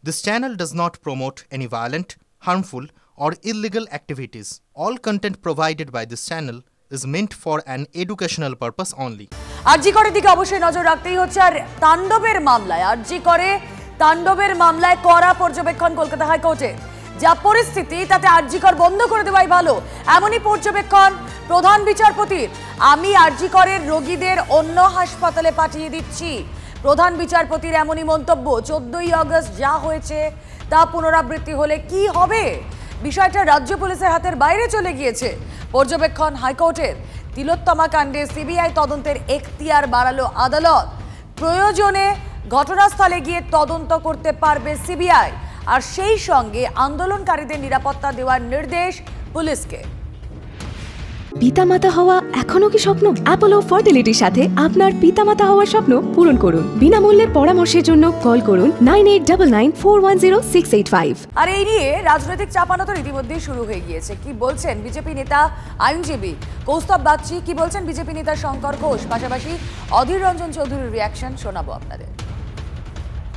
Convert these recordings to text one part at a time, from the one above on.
This channel does not promote any violent, harmful, or illegal activities. All content provided by this channel is meant for an educational purpose only. আরজি করে দিকে অবশ্যই নজর রাখতেই হচ্ছে। আর তাণ্ডবের মামলায় আরজি করে তাণ্ডবের মামলায় কড়া পর্যবেক্ষণ কলকাতা হাইকোর্টে। যা পরিস্থিতি তাতে আরজি কর বন্ধ করে দেওয়াই ভালো, এমনই পর্যবেক্ষণ প্রধান বিচারপতির। আমি আরজি করের রোগীদের অন্য হাসপাতালে পাঠিয়ে দিচ্ছি, প্রধান বিচারপতির এমনই মন্তব্য। 14ই আগস্ট যা হয়েছে তা পুনরাবৃত্তি হলে কি হবে? বিষয়টা রাজ্য পুলিশের হাতের বাইরে চলে গিয়েছে। পর্যবেক্ষণ হাইকোর্টের। তিলোত্তমা কাণ্ডে সিবিআই তদন্তের এখতিয়ার বাড়ালো আদালত। প্রয়োজনে ঘটনাস্থলে গিয়ে তদন্ত করতে পারবে সিবিআই, আর সেই সঙ্গে আন্দোলনকারীদের নিরাপত্তা দেওয়ার নির্দেশ পুলিশকে। পিতামাতা হওয়া এখনো কি স্বপ্ন? অ্যাপোলো ফার্টিলিটির সাথে আপনার পিতামাতা হওয়ার স্বপ্ন পূরণ করুন। বিনামূল্যে পরামর্শের জন্য কল করুন 9899410685। আর এই নিয়ে রাজনৈতিক চাপানোতর ইতিমধ্যেই শুরু হয়ে গিয়েছে। কি বলছেন বিজেপি নেতা আইনজীবী কৌস্তব বাগচি, কি বলছেন বিজেপি নেতা শঙ্কর ঘোষ, পাশাপাশি অধীর রঞ্জন চৌধুরীর রিয়াকশন শোনাবো আপনাদের।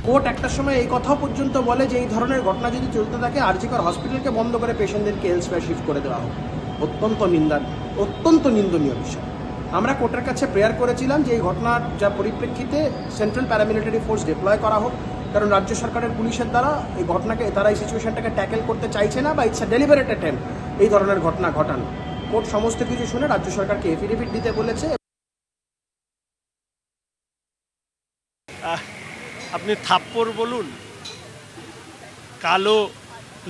কোর্ট একটা সময় এই কথা পর্যন্ত বলে যে এই ধরনের ঘটনা যদি চলতে থাকে আরজি কর হসপিটালকে বন্ধ করে পেশেন্টদেরকে এলসওয়্যার শিফট করে দেওয়া হবে। অত্যন্ত নিন্দনীয় বিষয়। আমরা কোর্টের কাছে প্রেয়ার করেছিলাম যে এই ঘটনার যা পরিপ্রেক্ষিতে সেন্ট্রাল প্যারামিলিটারি ফোর্স ডিপ্লয় করা হোক, কারণ রাজ্য সরকারের পুলিশের দ্বারা এই ঘটনাকে তারা এই সিচুয়েশনটাকে ট্যাকেল করতে চাইছে না, বা ইটস আ ডেলিবারেট অ্যাটেম্প্ট এই ধরনের ঘটনা ঘটানো। কোর্ট সমস্ত কিছু শুনে রাজ্য সরকারকে এফিডেভিট দিতে বলেছে। আপনি থাপ্পড় বলুন, কালো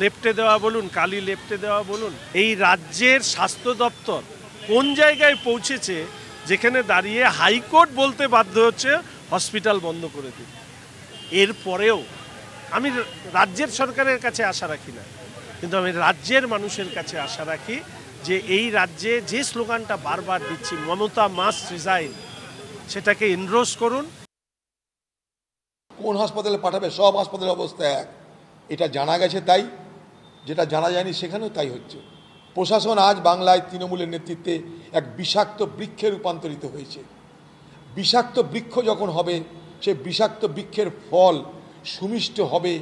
লেপটে দেওয়া বলুন, কালি লেপটে দেওয়া বলুন, এই রাজ্যের স্বাস্থ্য দপ্তর কোন জায়গায় পৌঁছেছে যেখানে দাঁড়িয়ে হাইকোর্ট বলতে বাধ্য হচ্ছে হসপিটাল বন্ধ করে দিন। এরপরেও আমি রাজ্যের সরকারের কাছে আশা রাখি না, কিন্তু আমি রাজ্যের মানুষের কাছে আশা রাখি যে এই রাজ্যে যে স্লোগানটা বারবার দিচ্ছি, মমতা মাস্ট রিজাইন, সেটাকে এনরোজ করুন। কোন হাসপাতালে পাঠাবে? সব হাসপাতালের অবস্থা এক, এটা জানা গেছে। তাই যেটা জানা যায়নি সেখানেও তাই হচ্ছে। প্রশাসন আজ বাংলায় তৃণমূলের নেতৃত্বে এক বিষাক্ত বৃক্ষে রূপান্তরিত হয়েছে। বিষাক্ত বৃক্ষ যখন হবে, সে বিষাক্ত বৃক্ষের ফল সুমিষ্ট হবে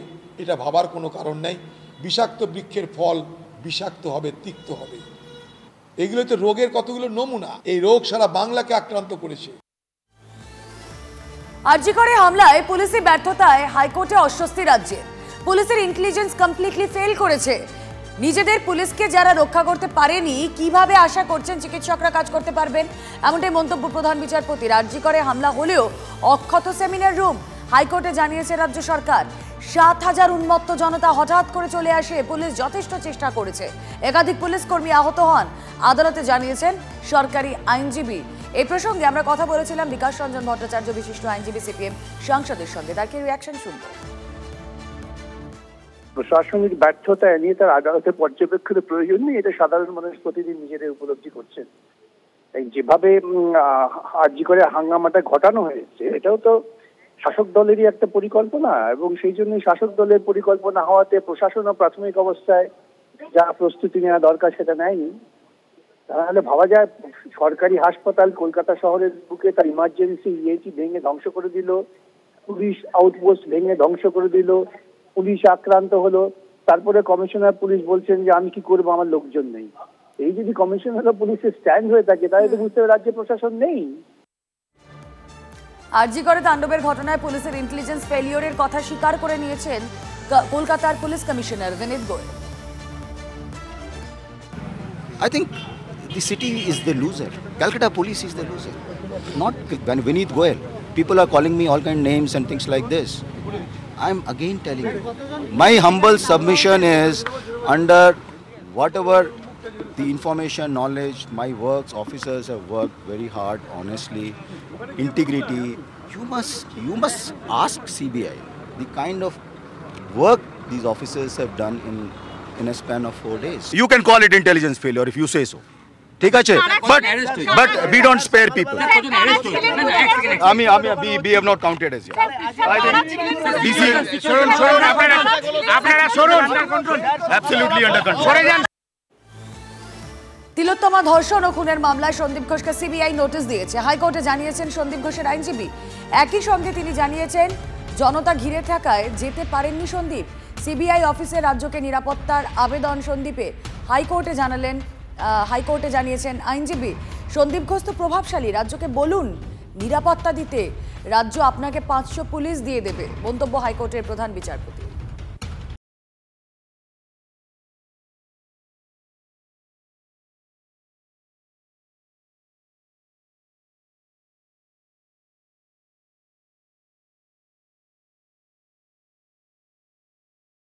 এটা ভাবার কোনো কারণ নেই। বিষাক্ত বৃক্ষের ফল বিষাক্ত হবে, তিক্ত হবে। এগুলো তো রোগের কতগুলো নমুনা। এই রোগ সারা বাংলাকে আক্রান্ত করেছে। আরজি করে হামলায় পুলিশি ব্যর্থতায় হাইকোর্টে অস্বস্তি রাজ্যের। পুলিশের ইন্টেলিজেন্স কমপ্লিটলি ফেল করেছে। নিজেদের পুলিশকে যারা রক্ষা করতে পারেনি, কিভাবে আশা করছেন চিকিৎসকরা কাজ করতে পারবেন? এমনটাই মন্তব্য প্রধান বিচারপতির। আরজি করে হামলা হলেও অক্ষত সেমিনার রুম। হাইকোর্টে জানিয়েছে রাজ্য সরকার। ৭,০০০ উন্মত্ত জনতা হঠাৎ করে চলে আসে, পুলিশ যথেষ্ট চেষ্টা করেছে। একাধিক পুলিশ কর্মী আহত হন, আদালতে জানিয়েছেন সরকারি আইনজীবী। এই প্রসঙ্গে আমরা কথা বলেছিলাম বিকাশ রঞ্জন ভট্টাচার্য, বিশিষ্ট আইনজীবী, সিপিএম সাংসদের সঙ্গে। তার কি রিয়াকশন শুনবো। প্রশাসনিক ব্যর্থতা নিয়ে তার আদালতে পর্যবেক্ষণের প্রয়োজন নেই, এটা সাধারণ মানুষ প্রতিদিন নিজেদের উপলব্ধি করছেন। যেভাবে আরজি করে হাঙ্গামাটা ঘটানো হয়েছে, এটাও তো শাসক দলেরই একটা পরিকল্পনা, এবং সেই জন্য শাসক দলের পরিকল্পনা হওয়াতে প্রশাসনও প্রাথমিক অবস্থায় যা প্রস্তুতি নেওয়া দরকার সেটা নেয়নি। তাহলে ভাবা যায় সরকারি হাসপাতাল কলকাতা শহরের বুকে তার ইমার্জেন্সি ইএটি ভেঙে ধ্বংস করে দিল, পুলিশ আউটপোস্ট ভেঙে ধ্বংস করে দিল, পুলিশ আক্রান্ত হলো, তারপরে কমিশনার পুলিশ বলছেন যে আমি কি করবো, আমার লোকজন নেই। এই যদি কমিশনার পুলিশের স্ট্যান্ড হয়ে থাকে তাহলে তো বুঝতে হবে রাজ্যে প্রশাসন নেই। আরজি করে তাণ্ডবের ঘটনায় পুলিশের ইন্টেলিজেন্স ফেলিওরের কথা স্বীকার করে নিয়েছেন কলকাতার police commissioner Vineet Goyal. I think the city is the loser. Calcutta police is the loser. Not Vineet Goyal. People are calling me all kind of names and things like this. I'm again telling you, my humble submission is under whatever the information, knowledge, my works, officers have worked very hard, honestly, integrity. You must ask CBI the kind of work these officers have done in a span of 4 days. You can call it intelligence failure if you say so. ঠিক আছে, but we don't spare people. We have not counted as yet. I think absolutely under control. তিলোত্তমা ধর্ষণ ও খুনের মামলায় সন্দীপ ঘোষকে CBI notice দিয়েছে। হাইকোর্টে জানিয়েছেন সন্দীপ ঘোষের আইনজীবী। একই সঙ্গে তিনি জানিয়েছেন জনতা ঘিরে থাকায় যেতে পারেননি সন্দীপ। সিবিআই অফিসে রাজ্যকে নিরাপত্তার আবেদন সন্দীপের হাইকোর্টে জানিয়েছেন আইনজীবী। সন্দীপ ঘোষ তো প্রভাবশালী, রাজ্যকে বলুন নিরাপত্তা দিতে, রাজ্য আপনাকে 500 পুলিশ দিয়ে দেবে, মন্তব্য হাইকোর্টের প্রধান বিচারপতি।